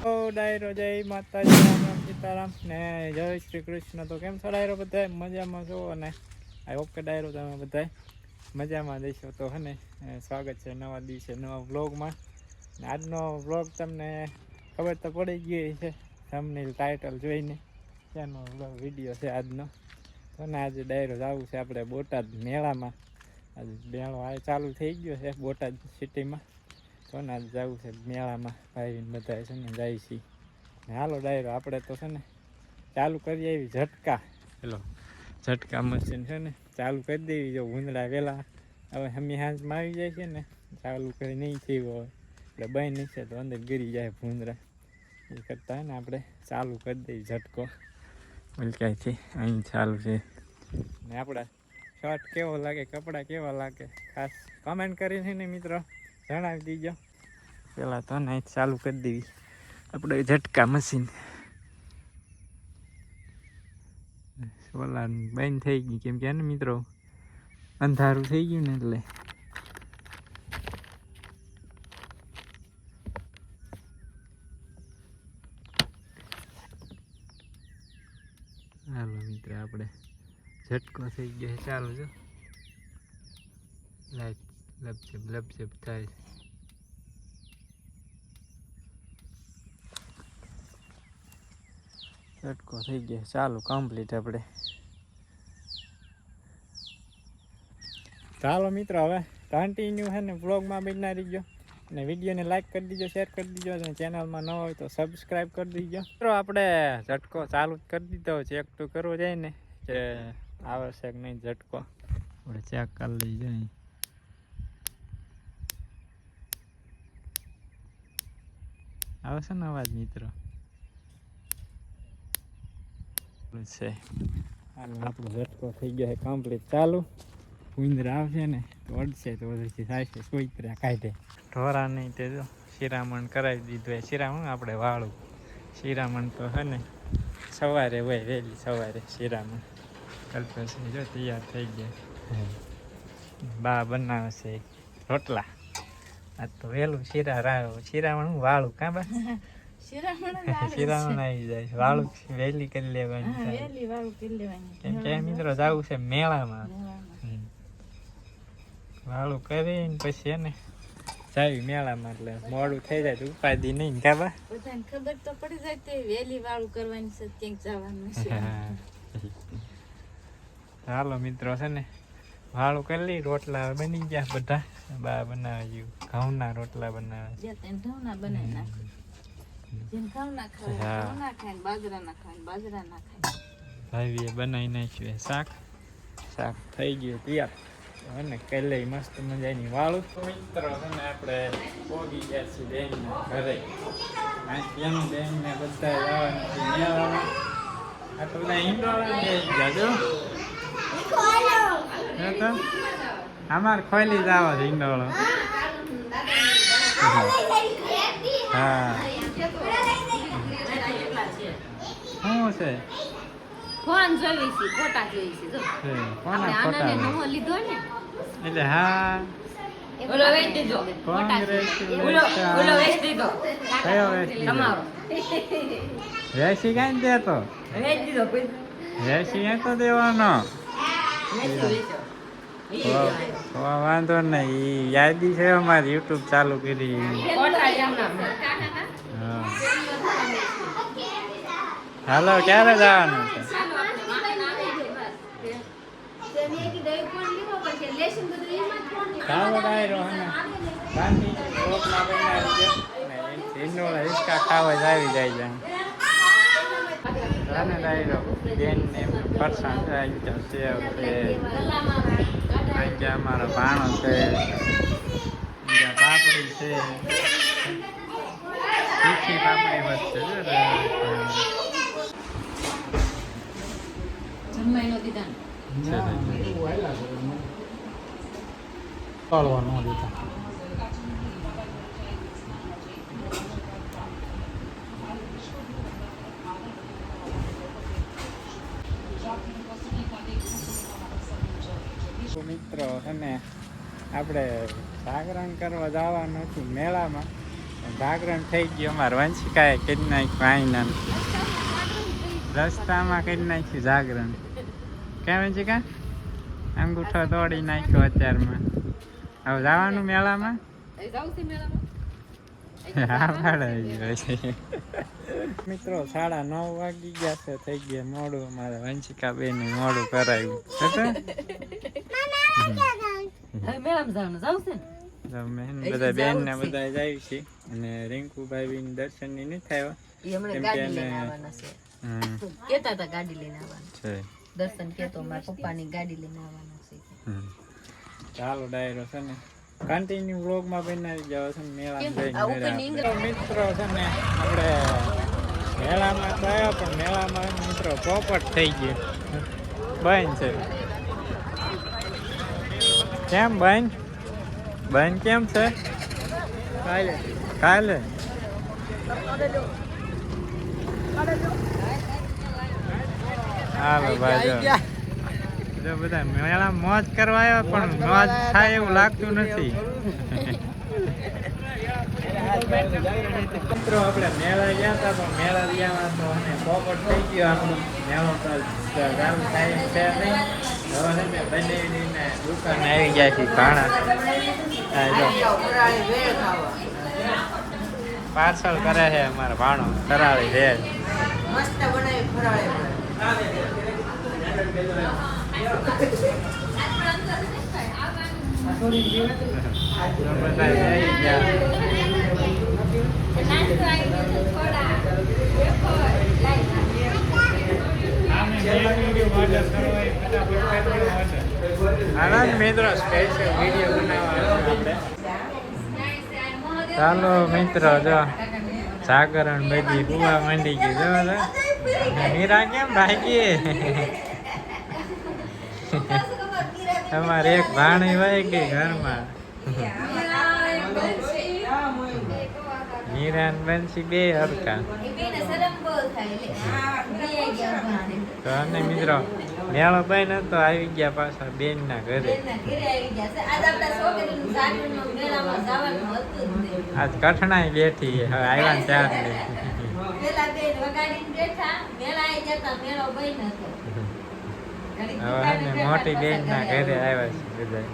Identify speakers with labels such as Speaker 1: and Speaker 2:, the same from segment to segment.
Speaker 1: ડાયરો જય માતાજી, રામ રામ સીતારામ ને જય શ્રી કૃષ્ણ. તો કેમ છો ડાયરો? બધા મજામાં છો? અને આઈ હોપ કે ડાયરો તમે બધા મજામાં દેશો. તો હે ને સ્વાગત છે નવા દિવસે નવા વ્લોગમાં. આજનો વ્લોગ તમને ખબર તો પડી ગઈ છે થંબનેલ ટાઇટલ જોઈને, ત્યાંનો વ્લોગ વિડીયો છે આજનો. તો ને આજે ડાયરો જવું છે આપણે બોટાદ મેળામાં. આજે મેળો આ ચાલુ થઈ ગયો છે બોટાદ સિટીમાં. તો ને આજે જવું છે મેળામાં, ભાઈ બધા છે ને જાય છે. ને હાલો ડાયરો આપણે તો છે ને ચાલુ કરી આવી ઝટકા. પેલો ઝટકા મશીન છે ને ચાલુ કરી દેવી. જો ભૂંદડા વહેલા હવે હમી હાંજમાં આવી જાય છે ને, ચાલુ કરી નહીં થયું હોય એટલે બંધ નહીં છે તો અંદર ગીરી જાય ભૂંદડા. એ કરતાં ને આપણે ચાલુ કરી દઈએ ઝટકો. ઉલકાયથી અહીં ચાલુ છે. ને આપણા શર્ટ કેવો લાગે, કપડાં કેવા લાગે, ખાસ કમેન્ટ કરીને ને મિત્રો જણાવી દીજો. પેલા તો ને ચાલુ કરી દેવી આપણે ઝટકા મશીન. સોલાર બંધ થઈ ગઈ કેમ કે ને મિત્રો અંધારું થઈ ગયું ને એટલે. હાલો મિત્ર આપણે ઝટકો થઈ ગયો ચાલુ. જો લાઈટ લપઝપ થાય. ઝટકો થઈ ગયો ચાલુ કમ્પ્લીટ આપણે. ચાલો મિત્રો હવે કન્ટિન્યુ છે ને વ્લોગમાં બના રહીજો. અને વિડીયોને લાઈક કરી દીજો, શેર કરી દીજો. અને ચેનલમાં ન હોય તો સબસ્ક્રાઈબ કરી દીજો. મિત્રો આપણે ઝટકો ચાલુ કરી દીધો. ચેક તો કરવો જાય ને કે આવે છે કે નહીં ઝટકો. આપણે ચેક કરી લઈ જાય. આવે છે ને અવાજ મિત્રો? છે આપણો ઝટકો થઈ ગયો છે કમ્પ્લીટ ચાલુ. ઉંદરા આવશે ને તો અડશે તો વધુથી થાય છે સોઈત્રા કાઢે. ઢોરા નહીં તે જો શિરામણ કરાવી દીધું. શિરામણ આપણે વાળું શિરામણ તો છે ને સવારે હોય, વહેલી સવારે શિરામણ કલ્પેશ જો તૈયાર થઈ ગયા. બા બનાવે છે રોટલા. આ તો વહેલું શિરામણ હું વાળું કાં બા? શિરામણ આવી જાય વાળું વહેલી કરી લેવાની. કેમ કે મિત્રો જવું છે મેળામાં. વાળું કરીને પછી એને જાવી મેળામાં એટલે મોડું થઈ જાય તો ઉપાધિ નહીં કાબા.
Speaker 2: બધાને ખબર તો પડી જાય તે વહેલી વાળું કરવાની છે, ક્યાંક જવાનું છે.
Speaker 1: હાલો મિત્રો છે ને વાળું કરી લઈ. રોટલા બની ગયા બધા. બા બનાવે ઘઉંના રોટલા બનાવે.
Speaker 2: ઘઉંના બનાવી નાખે. જેમ ઘઉંના ખાય ઘઉંના ખાય, બાજરાના ખાય બાજરાના ખાય.
Speaker 1: ભાઈએ બનાવી નાખ્યું શાક. શાક થઈ ગયું તૈયાર. અને કાલે મસ્ત મજાની વાળું. મિત્રો છે ને આપણે પોગી ગયા છીએ બેનના ઘરે. એનું બેનને બધા જવાનું છે મેળામાં. આ તો બધા હિંડોળા બેસી જાજો. અમારે ખોલી જાવ હિંડોળો. હા શું છે?
Speaker 2: ફોન જોઈ છે, ફોટા જોઈ છે. જો
Speaker 1: કોના ફોટા
Speaker 2: નવો લીધો ને
Speaker 1: એટલે હા
Speaker 2: ઓલો વેચ દીધો. ઓલો વેચ દીધો.
Speaker 1: કયો વેચ દીધો?
Speaker 2: તમારો
Speaker 1: વેચી કાંઈ દેતો?
Speaker 2: વેચ દીધો.
Speaker 1: વેચી તો દેવાનો. વાંધો નહીં, યાદી છે અમારી યુટ્યુબ ચાલુ કરી. હાલો ક્યારે જવાનું છે? ચાલો ડાયરો હિંચકા ખાવા જ આવી જાય છે ડાયરો. બેન ને ફરસાણ આવી ગયા છે. અમારો ભાણો છે, પાપડી છે, તીખી પાપડી વચ્ચે
Speaker 2: જમવાઈનો દીધા
Speaker 1: મિત્રો છે ને આપણે જાગરણ કરવા જવાનું હતું મેળામાં. જાગરણ થઈ ગયું અમારે વંશિકાએ કરી નાખ્યું આઈના રસ્તામાં કરી નાખ્યું જાગરણ. કેમ વંશિકા અંગૂઠો તોડી નાખ્યો અત્યારમાં. હવે જવાનું મેળામાં મિત્રો 9:30 વાગી ગયા છે. થઈ ગયા મોડું. અમારે વંશિકા બેન મોડું કરાયું બધા બેન ને બધા જાય છે. અને રિંકુભાઈ બેન દર્શન ની નથી આવ્યા. ચાલો ડાયરો છે ને કન્ટિન્યુ વ્લોગ માં બનાવી જાવ છે. મેળા મિત્રો છે ને આપણે મેળામાં તો આવ્યા પણ મેળામાં મિત્રો પોપટ થઈ ગયો. બેન છે કેમ બેન? બેન કેમ છે? કાલે હાલો ભાઈ જો બધા મેળા મોજ કરવા આવ્યા પણ મોજ થાય એવું લાગતું નથી. મિત્રો આપણે મેળા ગયા હતા પણ મેળા ગયા તો અને પોપટ થઈ ગયો આપણો મેળો તો ચાલુ થાય છે નહીં. હવે છે બંને દુકાન આવી ગયા છે ઘાણા પાર્સલ કરે છે અમારો ભાણો ફરાળી વેજ મસ્ત બનાવી ફરાળી મિત્રો સ્પેશિયલ વિડીયો બનાવવા. ચાલો મિત્રો જો જાગરણ બધી હુવા માંડી ગઈ. જો મીરા કેમ ભાગી? અમારે એક ભાણી વહી ગઈ ઘરમાં. મીરા ને બંસી બે હરકા. તો અને મિત્રો મેળો ભાઈ નતો આવી ગયા પાછા બેન ના ઘરે. આજ કઠણાઈ બેઠી હવે આવ્યા ને ચાર હવે મોટી બેન ના ઘરે આવ્યા છે બધા.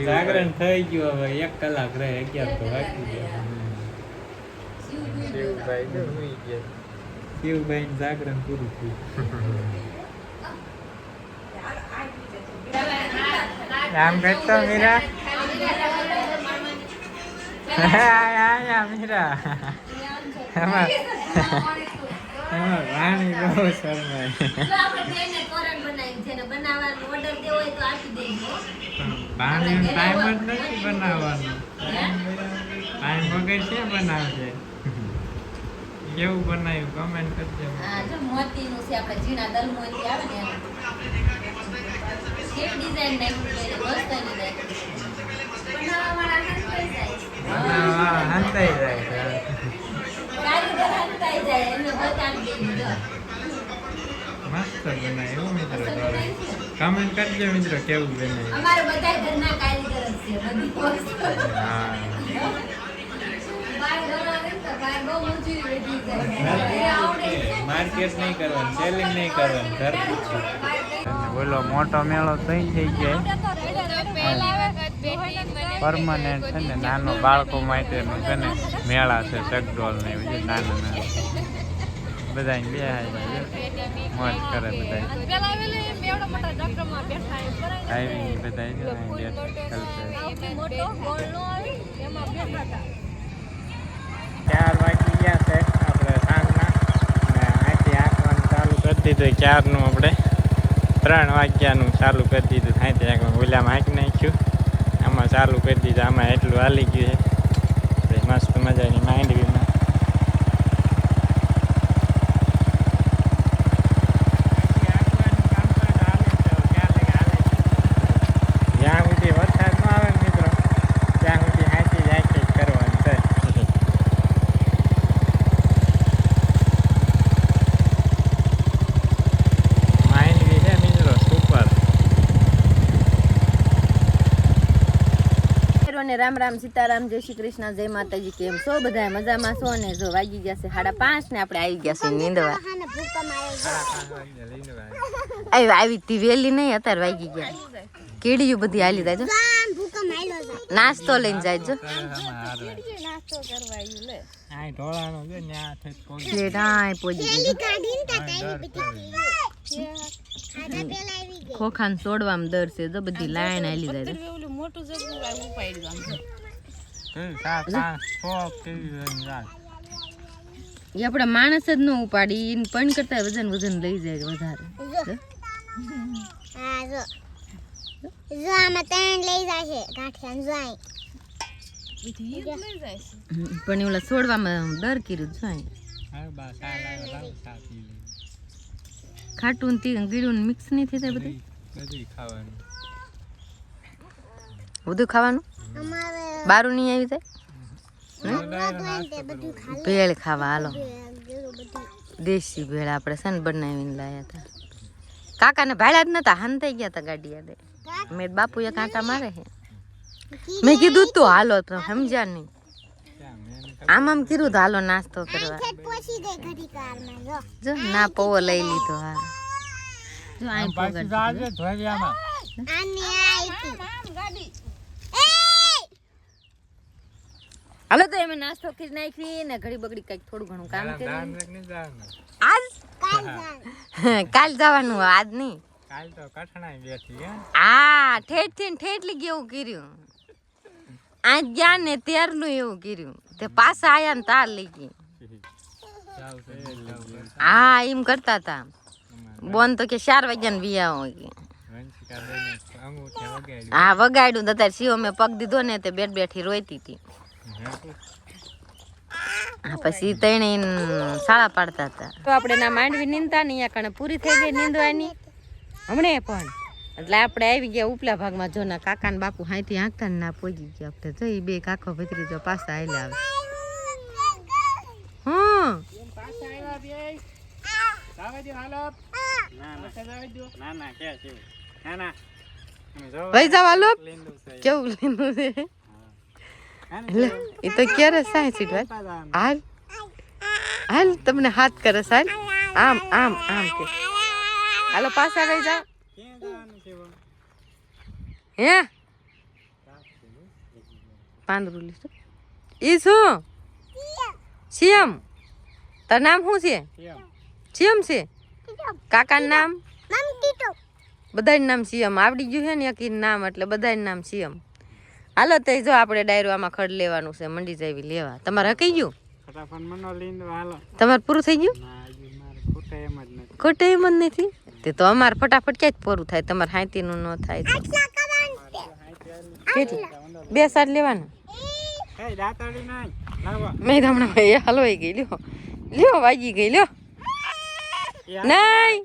Speaker 1: જાગરણ થઈ ગયું. હવે 1 કલાક રહે 11 તો વાગી ગયા. શિવભાઈ જો હોઈ ગયા. શિવભાઈ ને જાગરણ પૂરું થયું. આમ કરતો મીરા મીરા રાણી બહુ શરમાય. પાણી ટાઈમ જ નથી બનાવવાનો. ટાઈમ વગર છે બનાવશે. કેવું બનાવ્યું કમેન્ટ કરજો.
Speaker 2: મોતીનું છે આપણે ઝીણા દલ મોતી આવે ને કેવી ડિઝાઇન નાખી મસ્ત
Speaker 1: હંતાઈ જાય. મસ્ત બનાવ્યું મિત્રો. કમેન્ટ કરજો મિત્રો કેવું બનાવ્યું.
Speaker 2: અમારે બધા ઘરના કારીગર છે બધી વસ્તુ.
Speaker 1: હા માર્કેટ નહીં કરવાનું, સેલિંગ નહીં કરવાનું, ઘર પૂછું. બોલો મોટો મેળો થઈ જાય પરમાનન્ટ છે ને. નાનો બાળકો માટેનું છે ને મેળા છે. ચકડોળ ને નાના નાના બધા બે મોજ કરે બધા. આવી બધા 4 વાગી ગયા છે આપણે સાંજના. અને અહીંથી આંકવાનું ચાલુ કરી દીધું. 4નું આપણે 3 વાગ્યાનું ચાલુ કરી દીધું. અહીંથી આંકવાનું ઓલામાં આંકી નાખ્યું, આમાં ચાલુ કરી દીધું. આમાં એટલું હાલી ગયું છે મસ્ત મજાની માંડવીમાં. જ્યાં સુધી વરસાદ ન આવે ને મિત્રો ત્યાં સુધી હાંચી જ કરવાનું છે. માંડવી છે મિત્રો સુપર.
Speaker 2: બધાને રામ રામ સીતારામ જય શ્રી કૃષ્ણ જય માતાજી. કેમ છો બધા? મજામાં છો ને? જો વાગી ગયા છે 5:30 ને આપણે આવી ગયા છે નીંદવા. આવી તી વેલી નહીં, અત્યારે વાગી ગયા. કીડીયું બધી હાલી જાય જો, નાસ્તો લઈને જાય જો. ખોખાને છોડવામાં દર છે જો, બધી લાઈન હાલી જાય. એ આપડા માણસ જ ન ઉપાડી, પણ કરતા વજન લઈ જાય વધારે. પણ ઓલા છોડવામાં દર કર્યું છે. ખાટું ગીડું મિક્સ નહીં થતા બધું ખાવાનું. બારું નહીં આવી જાય. ભેળ ખાવા હાલો, દેશી ભેળ આપણે છે ને બનાવીને લાયા હતા. કાકાને ભાડ્યા જ નતા, હાન થઈ ગયા હતા ગાડી યાદે. મેં બાપુએ કાંટા મારે છે. મેં કીધું તું હાલો, તો સમજ્યા નહીં. આમ કીધું તો હાલો નાસ્તો કરવા. જો ના પૌવો લઈ લીધો. હા જો હાલો તો એમ નાસ્તો કરી નાખી ને ઘડી બગડી કઈક થોડું ઘણું કામ કર્યું. આજ કાલ જવાનું, આજ નહીં. હા ઠેઠલી કેવું કર્યું. આજ ગયા ને ત્યારનું એવું કર્યું. તે પાછા આયા ને તાર લઈ ગઈ. હા એમ કરતા હતા. બોન તો કે 4 વાગ્યા ને વિયા હોય. હા વગાડ્યું તો તાર શિવો મેં પગ દીધો ને તે બેઠી રોઈતી હતી. પછી તઈને શાળા પાડતા હતા. તો આપણે ના માંડવી નીંદતા ને અહીંયા કણે પૂરી થઈ ગઈ નીંદવાની હમણે પણ. એટલે આપણે આવી ગયા ઉપલા ભાગમાં. જો ના કાકા ને બાપુ હાઈથી હાંકતા ને ના પહોંચી ગયા. આપણે જઈ બે કાકો ભત્રી જો પાછા આવેલા આવે. ભાઈ જાવ હાલો. કેવું લીંદું છે એ તો ક્યારે સાય સીટ હાલ હાલ તમને હાથ કરે સાહેબ. આમ આમ આમ કે હાલો પાછા લઈ જાવ. હે પાંદરું લીધું ઈ શું? સીએમ. તાર નામ શું છે? સીએમ છે. કાકાનું નામ? બધાનું નામ સીએમ. આવડી ગયું છે ને એક નામ, એટલે બધાનું નામ સીએમ. હાલો તો જો આપણે ડાયરો આમાં ખડ લેવાનું છે, મંડી જાવી લેવા. તમારે હકી ગયું? તમારે પૂરું થઈ ગયું? ખોટે એમ જ નથી. તે તો અમારે ફટાફટ ક્યાં જ પૂરું થાય, તમારે 37 નું ન થાય તો. કેટલી 2 સાત લેવાના? મેં હમણાં ભાઈ હલવાઈ ગઈ. લ્યો વાગી ગઈ. લ્યો નહીં